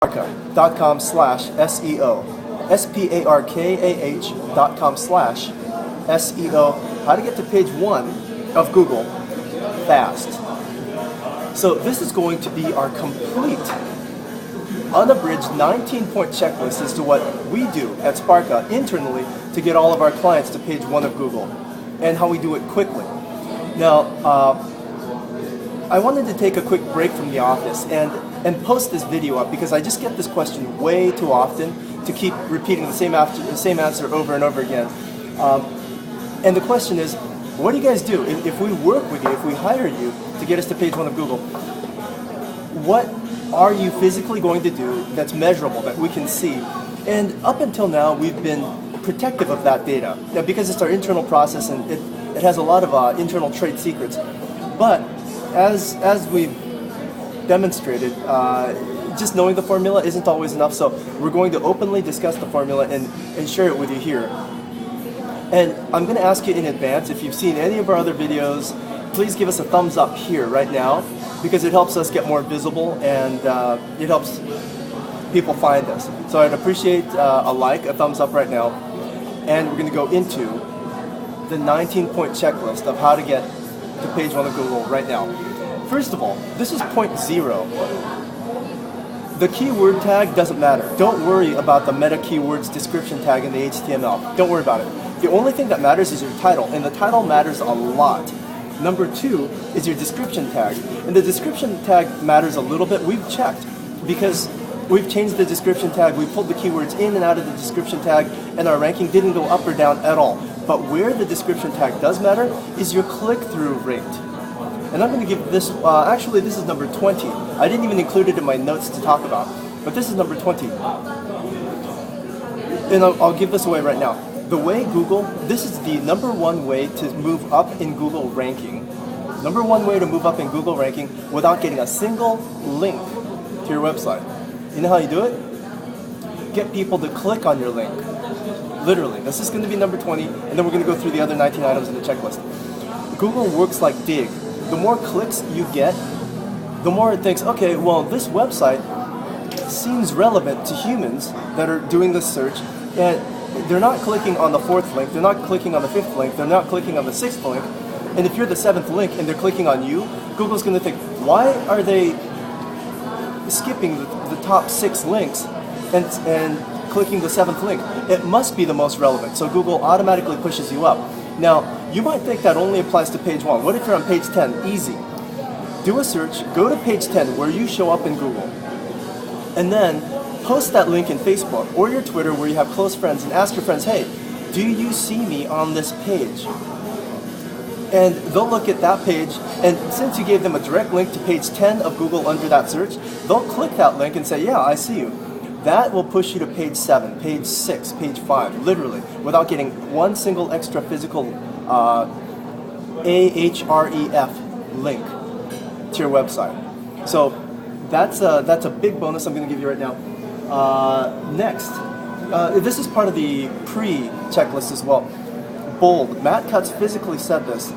sparkah.com/SEO. sparkah.com/SEO. How to get to page 1 of Google fast. So this is going to be our complete, unabridged 19-point checklist as to what we do at Sparkah internally to get all of our clients to page 1 of Google, and how we do it quickly. Now, I wanted to take a quick break from the office and post this video up because I just get this question way too often to keep repeating the same answer over and over again. And the question is, what do you guys do if we work with you, if we hire you to get us to page 1 of Google? What are you physically going to do that's measurable, that we can see? And up until now, we've been protective of that data because it's our internal process and it has a lot of internal trade secrets. But as we've demonstrated, just knowing the formula isn't always enough, so we're going to openly discuss the formula and share it with you here. And I'm going to ask you in advance, if you've seen any of our other videos, please give us a thumbs up here right now, because it helps us get more visible and it helps people find us. So I'd appreciate a like, a thumbs up right now, and we're going to go into the 19-point checklist of how to get to page 1 of Google right now. First of all, this is point 0. The keyword tag doesn't matter. Don't worry about the meta keywords description tag in the HTML. Don't worry about it. The only thing that matters is your title, and the title matters a lot. Number 2 is your description tag, and the description tag matters a little bit. We've checked because we've changed the description tag. We pulled the keywords in and out of the description tag, and our ranking didn't go up or down at all. But where the description tag does matter is your click-through rate. And I'm going to give this, actually this is number 20. I didn't even include it in my notes to talk about, but this is number 20. And I'll give this away right now. The way Google, this is the number 1 way to move up in Google ranking. Number 1 way to move up in Google ranking without getting a single link to your website. You know how you do it? Get people to click on your link. Literally. This is going to be number 20, and then we're going to go through the other 19 items in the checklist. Google works like Dig. The more clicks you get, the more it thinks, okay, well, this website seems relevant to humans that are doing this search, and they're not clicking on the 4th link, they're not clicking on the 5th link, they're not clicking on the 6th link, and if you're the 7th link and they're clicking on you, Google's going to think, why are they skipping the top 6 links and clicking the 7th link? It must be the most relevant, so Google automatically pushes you up. Now, you might think that only applies to page 1. What if you're on page 10? Easy. Do a search, go to page 10 where you show up in Google, and then post that link in Facebook or your Twitter where you have close friends and ask your friends, hey, do you see me on this page? And they'll look at that page, and since you gave them a direct link to page 10 of Google under that search, they'll click that link and say, yeah, I see you. That will push you to page 7, page 6, page 5, literally, without getting one single extra physical Ahref link to your website. So that's a big bonus I'm going to give you right now. Next, this is part of the pre-checklist as well. Bold. Matt Cutts physically said this.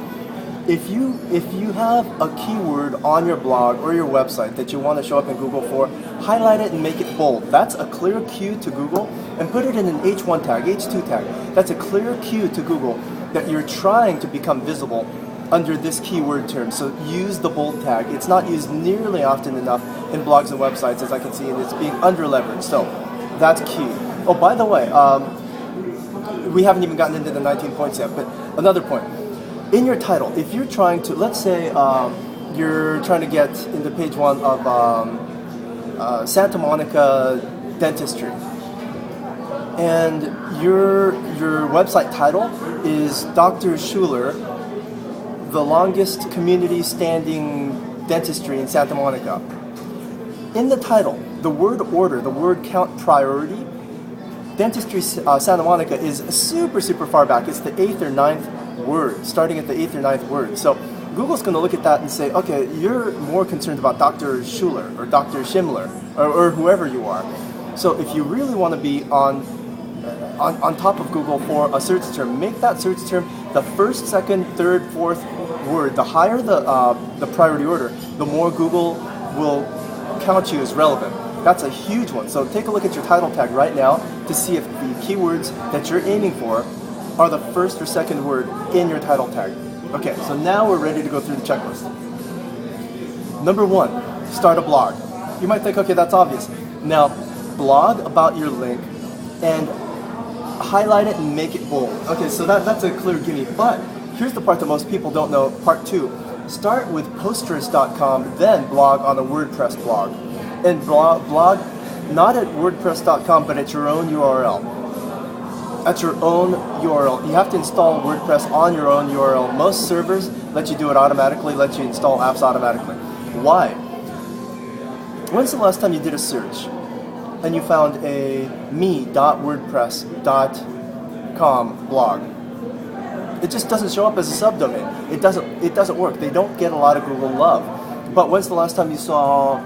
If you have a keyword on your blog or your website that you want to show up in Google for, highlight it and make it bold. That's a clear cue to Google, and put it in an H1 tag, H2 tag. That's a clear cue to Google that you're trying to become visible under this keyword term. So use the bold tag. It's not used nearly often enough in blogs and websites, as I can see, and it's being under-leveraged. So that's key. Oh, by the way, we haven't even gotten into the 19 points yet, but another point. In your title, if you're trying to, let's say you're trying to get into page 1 of Santa Monica Dentistry, and your website title is Dr. Schuler, the longest community standing dentistry in Santa Monica. In the title, the word order, the word count priority, Dentistry Santa Monica is super far back. It's the 8th or 9th word, starting at the 8th or 9th word. So Google's going to look at that and say, okay, you're more concerned about Dr. Schuler or Dr. Schindler or whoever you are. So if you really want to be on top of Google for a search term, make that search term the 1st, 2nd, 3rd, 4th word. The higher the priority order, the more Google will count you as relevant. That's a huge one. So take a look at your title tag right now to see if the keywords that you're aiming for are the first or second word in your title tag. Okay, so now we're ready to go through the checklist. Number 1, start a blog. You might think, okay, that's obvious. Now, blog about your link and highlight it and make it bold. Okay, so that's a clear gimme. But here's the part that most people don't know, part 2. Start with Posters.com, then blog on a WordPress blog. And blog not at WordPress.com, but at your own URL. At your own URL. You have to install WordPress on your own URL. Most servers let you do it automatically, let you install apps automatically. Why? When's the last time you did a search and you found a me.wordpress.com blog? It just doesn't show up as a subdomain. It doesn't work. They don't get a lot of Google love. But when's the last time you saw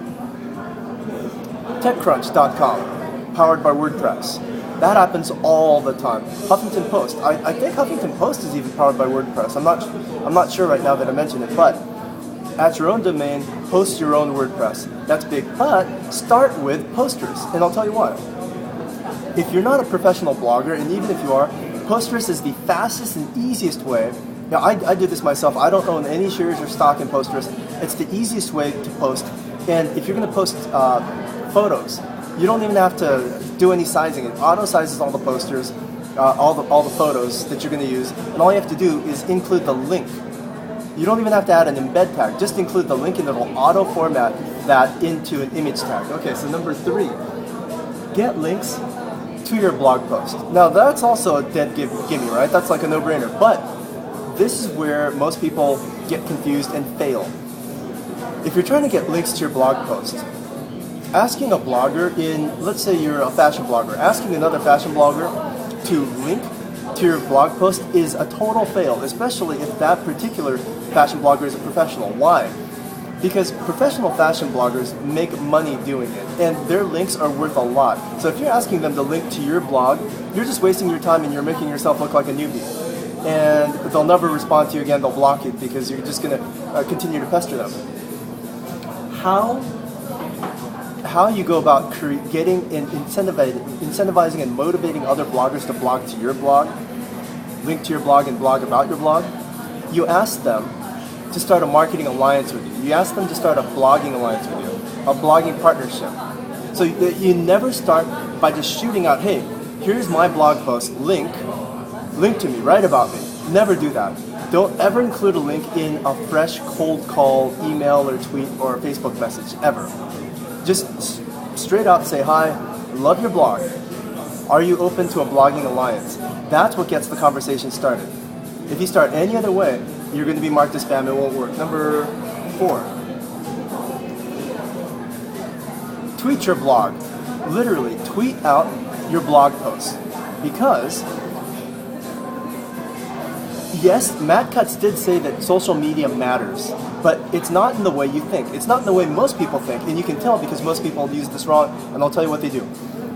TechCrunch.com powered by WordPress? That happens all the time. Huffington Post. I think Huffington Post is even powered by WordPress. I'm not sure right now that I mentioned it, but at your own domain, host your own WordPress. That's big. But start with Posters, and I'll tell you what. If you're not a professional blogger, and even if you are, Posters is the fastest and easiest way. Now, I do this myself. I don't own any shares or stock in Posters. It's the easiest way to post. And if you're going to post photos, you don't even have to do any sizing. It auto sizes all the posters, all the photos that you're going to use, and all you have to do is include the link. You don't even have to add an embed tag. Just include the link and it will auto format that into an image tag. Okay, so number 3, get links to your blog post. Now that's also a dead gimme, right? That's like a no-brainer. But this is where most people get confused and fail. If you're trying to get links to your blog post, asking a blogger let's say you're a fashion blogger, asking another fashion blogger to link to your blog post is a total fail, especially if that particular fashion blogger is a professional. Why? Because professional fashion bloggers make money doing it, and their links are worth a lot. So if you're asking them to link to your blog, you're just wasting your time and you're making yourself look like a newbie. And they'll never respond to you again, they'll block it because you're just going to continue to pester them. How you go about getting and incentivizing and motivating other bloggers to blog to your blog, link to your blog and blog about your blog, you ask them to start a marketing alliance with you. You ask them to start a blogging alliance with you, a blogging partnership. So you never start by just shooting out, hey, here's my blog post, link to me, write about me. Never do that. Don't ever include a link in a fresh cold call, email or tweet or Facebook message, ever. Just straight out say, hi, love your blog. Are you open to a blogging alliance? That's what gets the conversation started. If you start any other way, you're going to be marked as spam. It won't work. Number 4. Tweet your blog. Literally, tweet out your blog posts. Because, yes, Matt Cutts did say that social media matters, but it's not in the way you think. It's not in the way most people think, and you can tell because most people use this wrong, and I'll tell you what they do.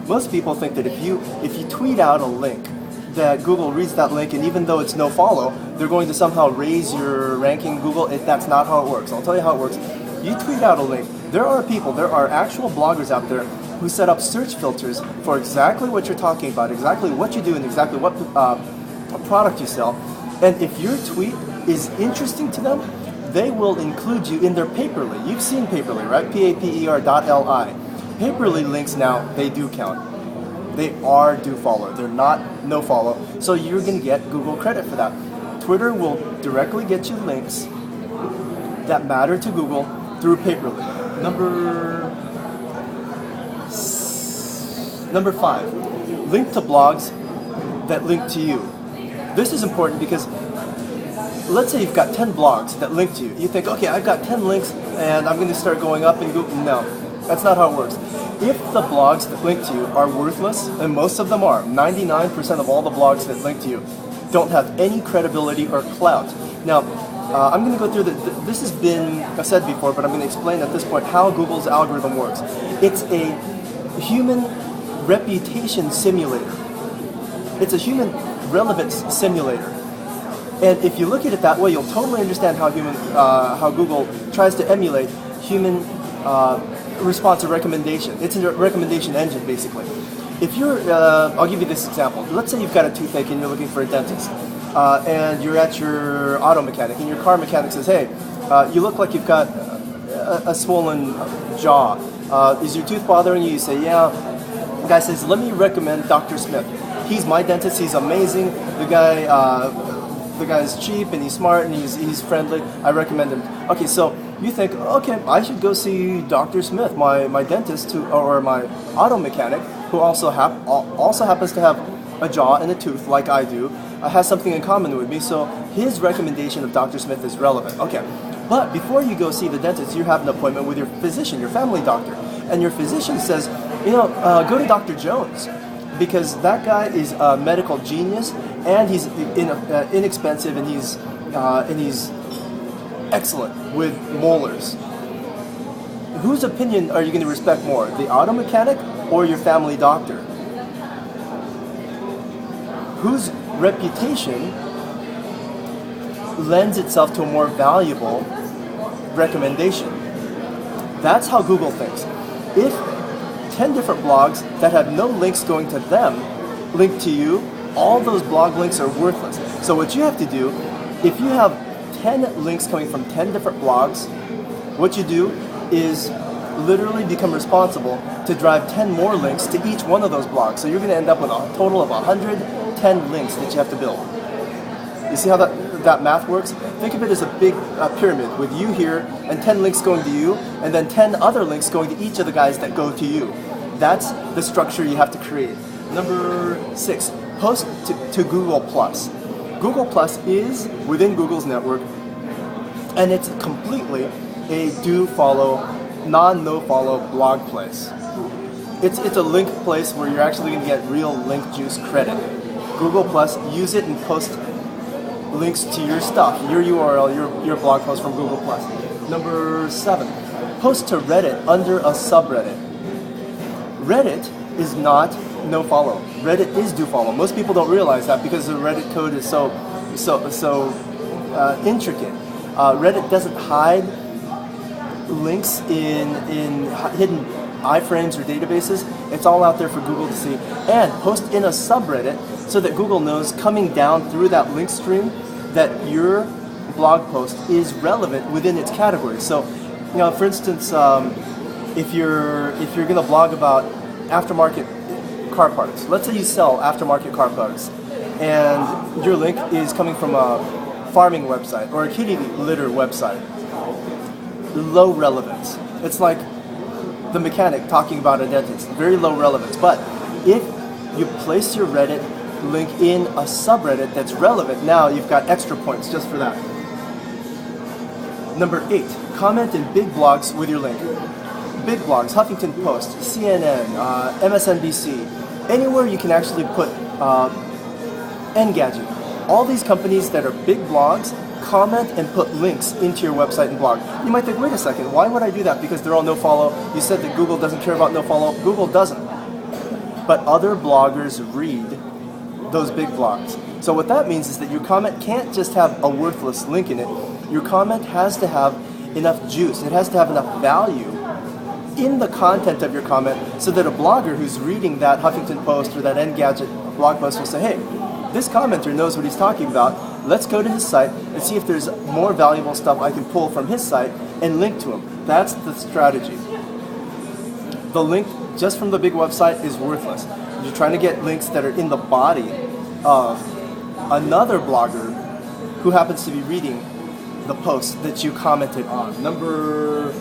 Most people think that if you tweet out a link, that Google reads that link, and even though it's no follow, they're going to somehow raise your ranking in Google. That's not how it works. I'll tell you how it works. You tweet out a link. There are actual bloggers out there who set up search filters for exactly what you're talking about, exactly what you do, and exactly what product you sell. And if your tweet is interesting to them, they will include you in their Paperly. You've seen Paperly, right? Paper.li. Paperly links now, they do count. They are do follow. They're not no follow. So you're going to get Google credit for that. Twitter will directly get you links that matter to Google through Paperly. Number 5, link to blogs that link to you. This is important because let's say you've got 10 blogs that link to you. You think, okay, I've got 10 links and I'm going to start going up in Google. No, that's not how it works. If the blogs that link to you are worthless, and most of them are, 99% of all the blogs that link to you don't have any credibility or clout. Now, I'm going to go through this has been said before, but I'm going to explain at this point how Google's algorithm works. It's a human reputation simulator. It's a human relevance simulator. And if you look at it that way, you'll totally understand how Google tries to emulate human response a recommendation. It's a recommendation engine, basically. If you're, I'll give you this example. Let's say you've got a toothache and you're looking for a dentist, and you're at your auto mechanic, and your car mechanic says, "Hey, you look like you've got a swollen jaw. Is your tooth bothering you?" You say, "Yeah." The guy says, "Let me recommend Dr. Smith. He's my dentist. He's amazing. The guy's cheap and he's smart and he's friendly. I recommend him." Okay, so you think, okay, I should go see Dr. Smith, my dentist, or my auto mechanic, who also happens to have a jaw and a tooth like I do, has something in common with me. So his recommendation of Dr. Smith is relevant. Okay, but before you go see the dentist, you have an appointment with your physician, your family doctor, and your physician says, go to Dr. Jones, because that guy is a medical genius, and he's inexpensive, and he's excellent with molars. Whose opinion are you going to respect more, the auto mechanic or your family doctor? Whose reputation lends itself to a more valuable recommendation? That's how Google thinks. If 10 different blogs that have no links going to them link to you, all those blog links are worthless. So what you have to do, if you have 10 links coming from 10 different blogs, what you do is literally become responsible to drive 10 more links to each one of those blogs. So you're going to end up with a total of 110 links that you have to build. You see how that math works? Think of it as a big pyramid with you here and 10 links going to you, and then 10 other links going to each of the guys that go to you. That's the structure you have to create. Number 6, post to Google+. Google+ is within Google's network, and it's completely a no-follow blog place. It's a link place where you're actually going to get real link juice credit. Google+, use it and post links to your stuff, your URL, your blog post from Google+. Number 7, post to Reddit under a subreddit. Reddit is not no-follow. Reddit is do-follow. Most people don't realize that because the Reddit code is so intricate. Reddit doesn't hide links in hidden iframes or databases. It's all out there for Google to see. And post in a subreddit so that Google knows coming down through that link stream that your blog post is relevant within its category. So, for instance, if you're going to blog about aftermarket car parts, let's say you sell aftermarket car parts, and your link is coming from a farming website or a kitty litter website. Low relevance. It's like the mechanic talking about a dentist. Very low relevance. But if you place your Reddit link in a subreddit that's relevant, now you've got extra points just for that. Number 8, comment in big blogs with your link. Big blogs, Huffington Post, CNN, MSNBC, anywhere you can actually put Engadget. All these companies that are big blogs, comment and put links into your website and blog. You might think, wait a second, why would I do that? Because they're all no-follow. You said that Google doesn't care about no-follow. Google doesn't. But other bloggers read those big blogs. So what that means is that your comment can't just have a worthless link in it. Your comment has to have enough juice. It has to have enough value in the content of your comment so that a blogger who's reading that Huffington Post or that Engadget blog post will say, hey, this commenter knows what he's talking about. Let's go to his site and see if there's more valuable stuff I can pull from his site and link to him. That's the strategy. The link just from the big website is worthless. You're trying to get links that are in the body of another blogger who happens to be reading the post that you commented on. Number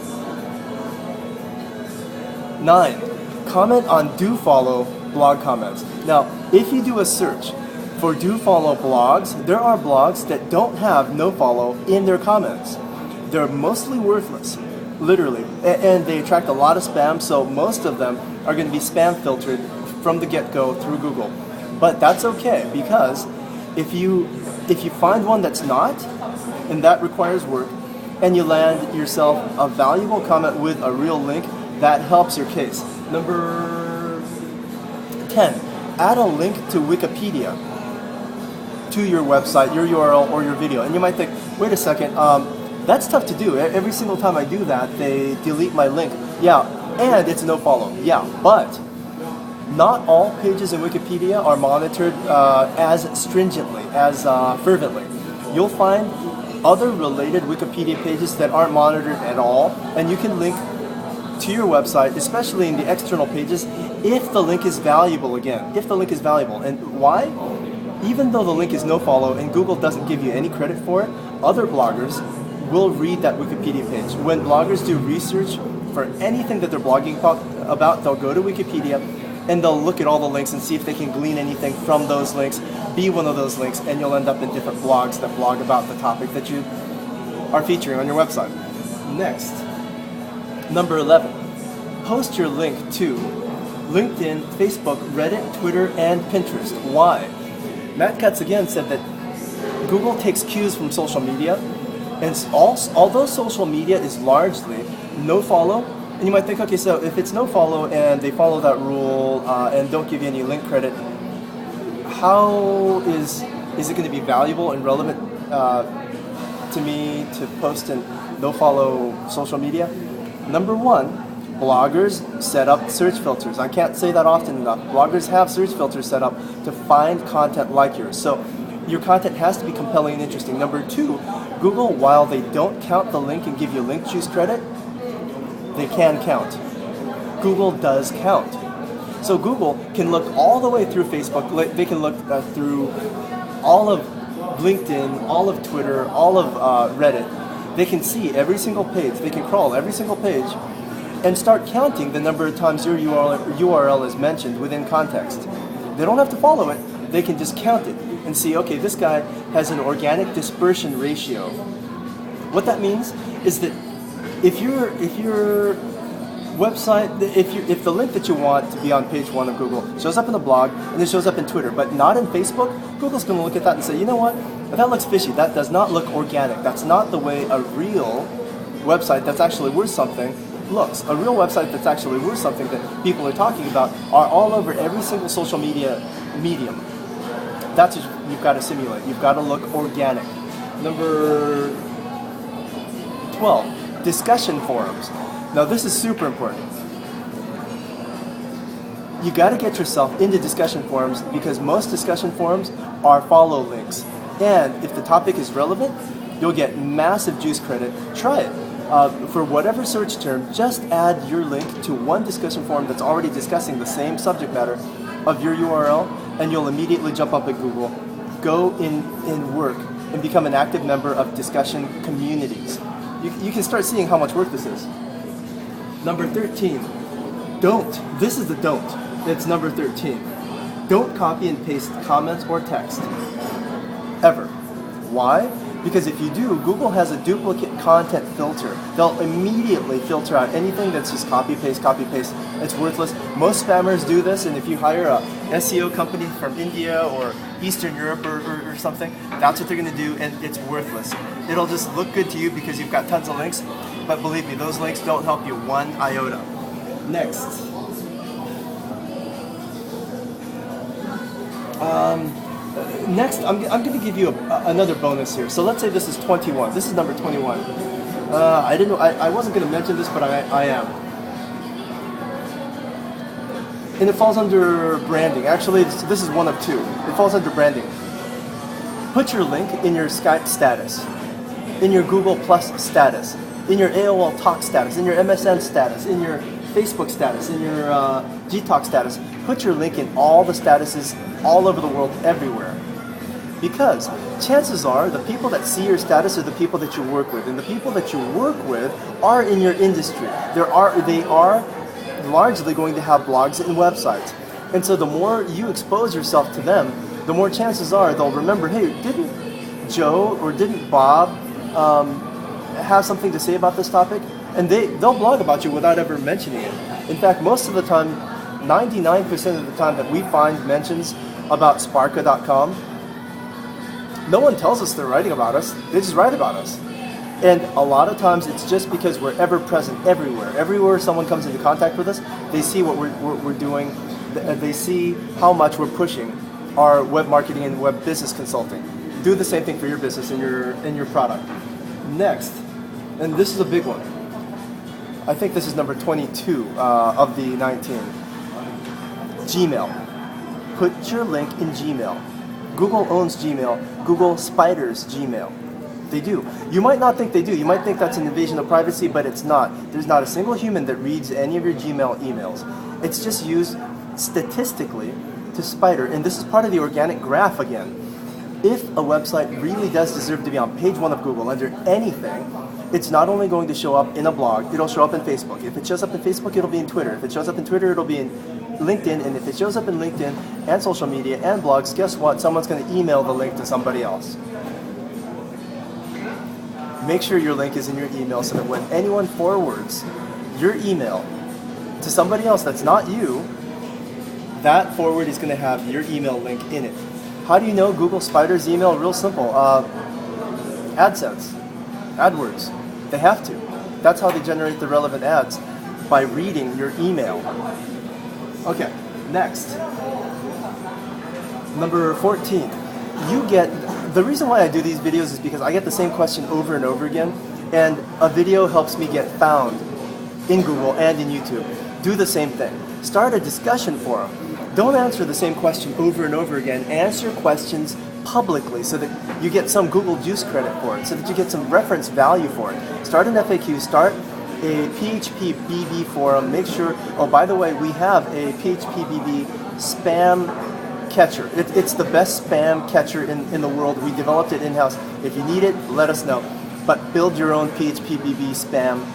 9, comment on do-follow blog comments. Now, if you do a search for do-follow blogs, there are blogs that don't have no-follow in their comments. They're mostly worthless, literally, and they attract a lot of spam, so most of them are going to be spam filtered from the get-go through Google. But that's okay, because if you find one that's not, and that requires work, and you land yourself a valuable comment with a real link, that helps your case. Number 10, add a link to Wikipedia to your website, your URL, or your video. And you might think, wait a second, that's tough to do. Every single time I do that, they delete my link. Yeah, and it's no follow. Yeah, but not all pages in Wikipedia are monitored as stringently, as fervently. You'll find other related Wikipedia pages that aren't monitored at all, and you can link to your website, especially in the external pages, if the link is valuable again, if the link is valuable. And why? Even though the link is no follow and Google doesn't give you any credit for it, other bloggers will read that Wikipedia page. When bloggers do research for anything that they're blogging about, they'll go to Wikipedia and they'll look at all the links and see if they can glean anything from those links, be one of those links, and you'll end up in different blogs that blog about the topic that you are featuring on your website. Next, number 11, post your link to LinkedIn, Facebook, Reddit, Twitter, and Pinterest. Why? Matt Cutts again said that Google takes cues from social media, and although social media is largely no follow, and you might think, okay, so if it's no follow and they follow that rule and don't give you any link credit, how is it going to be valuable and relevant to me to post in no follow social media? Number one, bloggers set up search filters. I can't say that often enough. Bloggers have search filters set up to find content like yours. So your content has to be compelling and interesting. Number two, Google, while they don't count the link and give you link juice credit, they can count. Google does count. So Google can look all the way through Facebook. They can look through all of LinkedIn, all of Twitter, all of Reddit. They can see every single page. They can crawl every single page and start counting the number of times your URL is mentioned within context. They don't have to follow it. They can just count it and see, okay, this guy has an organic dispersion ratio. What that means is that if your website, if the link that you want to be on page 1 of Google shows up in the blog and it shows up in Twitter, but not in Facebook, Google's going to look at that and say, you know what, that looks fishy. That does not look organic. That's not the way a real website that's actually worth something looks. A real website that's actually worth something that people are talking about are all over every single social media medium. That's what you've got to simulate. You've got to look organic. Number 12, discussion forums. Now this is super important. You got to get yourself into discussion forums because most discussion forums are follow links. And if the topic is relevant, you'll get massive juice credit. Try it. For whatever search term, just add your link to one discussion forum that's already discussing the same subject matter of your URL, and you'll immediately jump up at Google. Go in work and become an active member of discussion communities. You can start seeing how much work this is. Number 13, don't. This is the don't. It's number 13. Don't copy and paste comments or text. Ever. Why? Because if you do, Google has a duplicate content filter. They'll immediately filter out anything that's just copy, paste, it's worthless. Most spammers do this, and if you hire a SEO company from India or Eastern Europe or something, that's what they're going to do, and it's worthless. It'll just look good to you because you've got tons of links, but believe me, those links don't help you one iota. Next. Next, I'm going to give you another bonus here. So let's say this is 21. This is number 21. I didn't know. I wasn't going to mention this, but I am. And it falls under branding. Actually, this is one of two. It falls under branding. Put your link in your Skype status, in your Google Plus status, in your AOL Talk status, in your MSN status, in your Facebook status, in your Gtalk status. Put your link in all the statuses all over the world, everywhere. Because chances are the people that see your status are the people that you work with, and the people that you work with are in your industry. They are largely going to have blogs and websites. And so the more you expose yourself to them, the more chances are they'll remember, hey, didn't Joe or didn't Bob have something to say about this topic? And they'll blog about you without ever mentioning it. In fact, most of the time, 99% of the time that we find mentions about Sparka.com, no one tells us they're writing about us. They just write about us. And a lot of times it's just because we're ever present everywhere. Everywhere someone comes into contact with us, they see what we're doing. They see how much we're pushing our web marketing and web business consulting. Do the same thing for your business and your product. Next, and this is a big one. I think this is number 22 of the 19. Gmail. Put your link in Gmail. Google owns Gmail. Google spiders Gmail. They do. You might not think they do. You might think that's an invasion of privacy, but it's not. There's not a single human that reads any of your Gmail emails. It's just used statistically to spider. And this is part of the organic graph again. If a website really does deserve to be on page 1 of Google under anything, it's not only going to show up in a blog, it'll show up in Facebook. If it shows up in Facebook, it'll be in Twitter. If it shows up in Twitter, it'll be in LinkedIn. And if it shows up in LinkedIn and social media and blogs, guess what? Someone's going to email the link to somebody else. Make sure your link is in your email so that when anyone forwards your email to somebody else that's not you, that forward is going to have your email link in it. How do you know Google spiders email? Real simple. AdSense, AdWords. They have to. That's how they generate the relevant ads, by reading your email. Okay, next. Number 14. The reason why I do these videos is because I get the same question over and over again, and a video helps me get found in Google and in YouTube. Do the same thing. Start a discussion forum. Don't answer the same question over and over again. Answer questions publicly so that you get some Google Juice credit for it, so that you get some reference value for it. Start an FAQ, start a PHP BB forum. Make sure, oh, by the way, we have a PHP BB spam catcher. It's the best spam catcher in the world. We developed it in-house. If you need it, let us know. But build your own PHP BB spam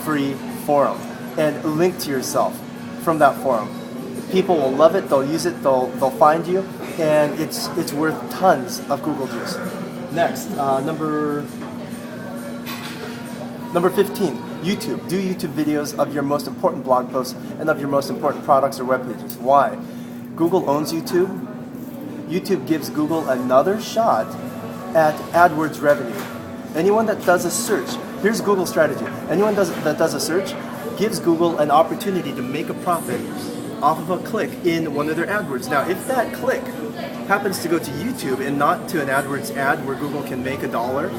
free forum and link to yourself from that forum. People will love it, they'll use it, they'll find you, and it's worth tons of Google Juice. Next, number 15, YouTube. Do YouTube videos of your most important blog posts and of your most important products or web pages. Why? Google owns YouTube. YouTube gives Google another shot at AdWords revenue. Anyone that does a search, here's Google's strategy. Anyone that does a search gives Google an opportunity to make a profit off of a click in one of their AdWords. Now, if that click happens to go to YouTube and not to an AdWords ad where Google can make $1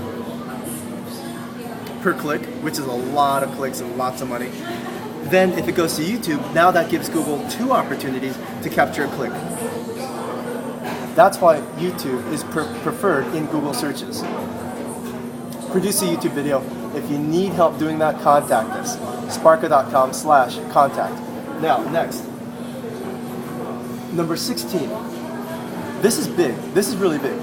per click, which is a lot of clicks and lots of money, then if it goes to YouTube, now that gives Google 2 opportunities to capture a click. That's why YouTube is preferred in Google searches. Produce a YouTube video. If you need help doing that, contact us. Sparka.com/contact. Now, next. Number 16. This is big. This is really big.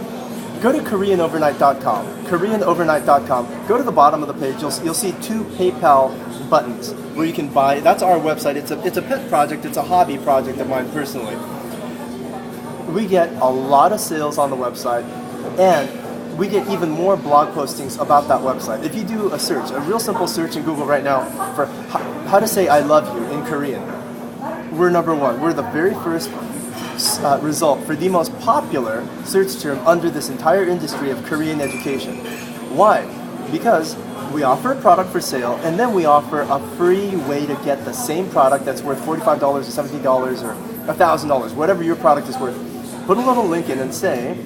Go to KoreanOvernight.com. KoreanOvernight.com. Go to the bottom of the page. You'll see 2 PayPal buttons where you can buy. That's our website. It's a pet project. It's a hobby project of mine personally. We get a lot of sales on the website, and we get even more blog postings about that website. If you do a search, a real simple search in Google right now for how to say I love you in Korean, we're number 1. We're the very first result for the most popular search term under this entire industry of Korean education. Why? Because we offer a product for sale, and then we offer a free way to get the same product that's worth $45 or $70 or $1,000, whatever your product is worth. Put a little link in and say,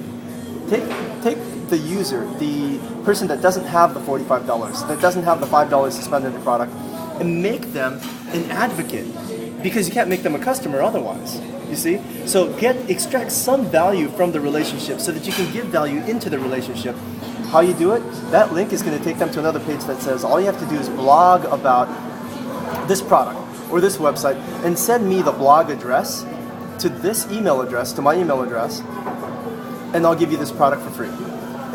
take the user, the person that doesn't have the $45, that doesn't have the $5 to spend on the product, and make them an advocate, because you can't make them a customer otherwise. You see? So extract some value from the relationship so that you can give value into the relationship. How you do it? That link is going to take them to another page that says all you have to do is blog about this product or this website and send me the blog address to this email address, to my email address, and I'll give you this product for free.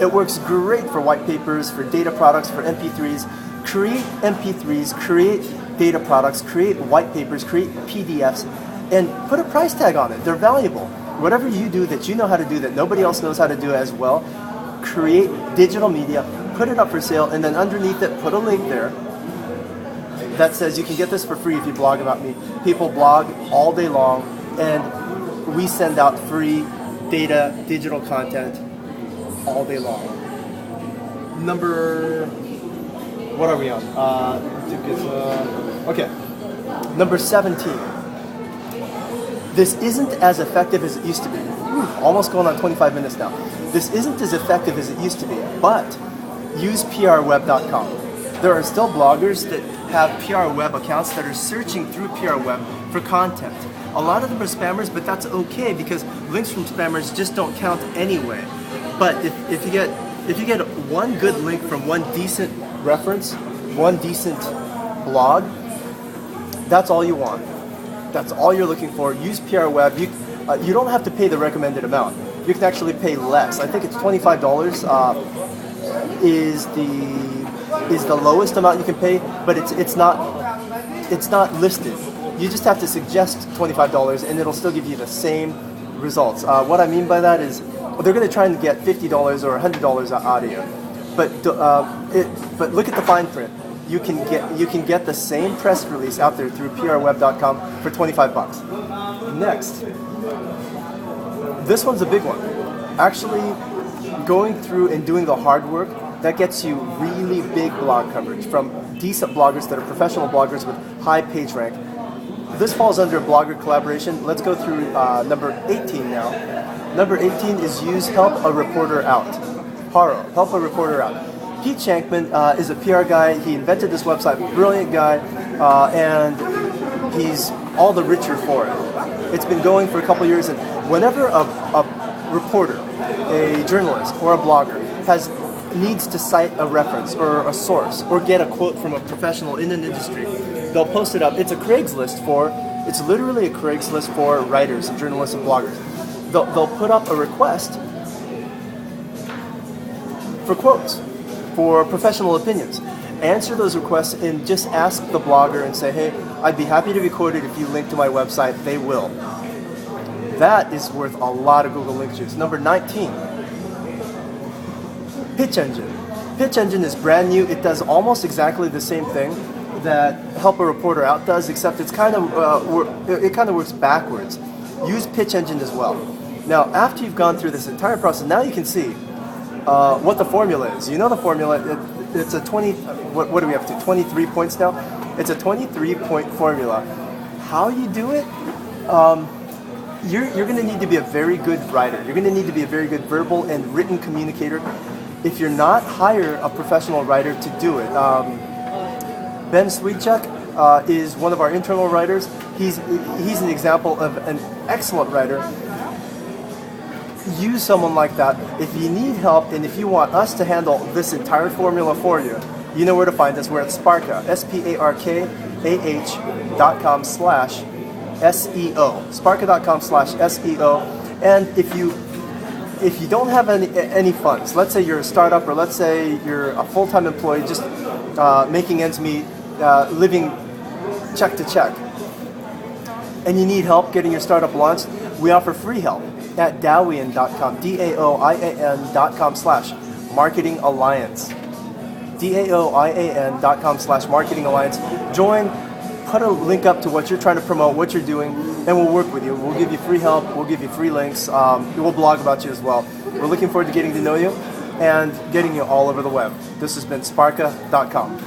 It works great for white papers, for data products, for MP3s. Create MP3s, create data products, create white papers, create PDFs, and put a price tag on it. They're valuable. Whatever you do that you know how to do that nobody else knows how to do as well, create digital media, put it up for sale, and then underneath it, put a link there that says you can get this for free if you blog about me. People blog all day long, and we send out free data, digital content all day long. What are we on? Okay. Number 17. This isn't as effective as it used to be. Almost going on 25 minutes now. This isn't as effective as it used to be, but use prweb.com. There are still bloggers that have PR web accounts that are searching through PR web for content. A lot of them are spammers, but that's okay because links from spammers just don't count anyway. But if you get one good link from one decent reference, one decent blog, that's all you want. That's all you're looking for. Use PR web. You don't have to pay the recommended amount. You can actually pay less. I think it's $25 is the lowest amount you can pay, but it's not listed. You just have to suggest $25 and it'll still give you the same results. What I mean by that is they're going to try and get $50 or $100 out of you, but look at the fine print. You can get the same press release out there through prweb.com for $25. Next, this one's a big one. Actually, going through and doing the hard work that gets you really big blog coverage from decent bloggers that are professional bloggers with high page rank. This falls under blogger collaboration. Let's go through number 18 now. Number 18 is use help a reporter out. Haro, help a reporter out. Pete Shankman is a PR guy. He invented this website, brilliant guy, and he's all the richer for it. It's been going for a couple years, and whenever a reporter, a journalist, or a blogger needs to cite a reference or a source or get a quote from a professional in an industry, they'll post it up. It's literally a Craigslist for writers and journalists and bloggers. They'll put up a request for quotes, for professional opinions. Answer those requests and just ask the blogger and say, hey, I'd be happy to be quoted if you link to my website. They will. That is worth a lot of Google link juice. Number 19, Pitch Engine. Pitch Engine is brand new. It does almost exactly the same thing that Help a Reporter Out does, except it kind of works backwards. Use Pitch Engine as well. Now, after you've gone through this entire process, now you can see what the formula is. You know the formula. It's a 20. What do we have to? 23 points now. It's a 23-point formula. How you do it? You're going to need to be a very good writer. You're going to need to be a very good verbal and written communicator. If you're not, hire a professional writer to do it. Ben Sweetchuck is one of our internal writers. He's an example of an excellent writer. Use someone like that. If you need help and if you want us to handle this entire formula for you, you know where to find us. We're at Sparka, SPARKAH.com/SEO. Sparka.com/SEO. And if you don't have any funds, let's say you're a startup or let's say you're a full-time employee just making ends meet, living check to check, and you need help getting your startup launched, we offer free help at Daoian.com, DAOIAN.com/marketing alliance. DAOIAN.com/marketing alliance. Join, put a link up to what you're trying to promote, what you're doing, and we'll work with you. We'll give you free help, we'll give you free links, we'll blog about you as well. We're looking forward to getting to know you and getting you all over the web. This has been Sparka.com.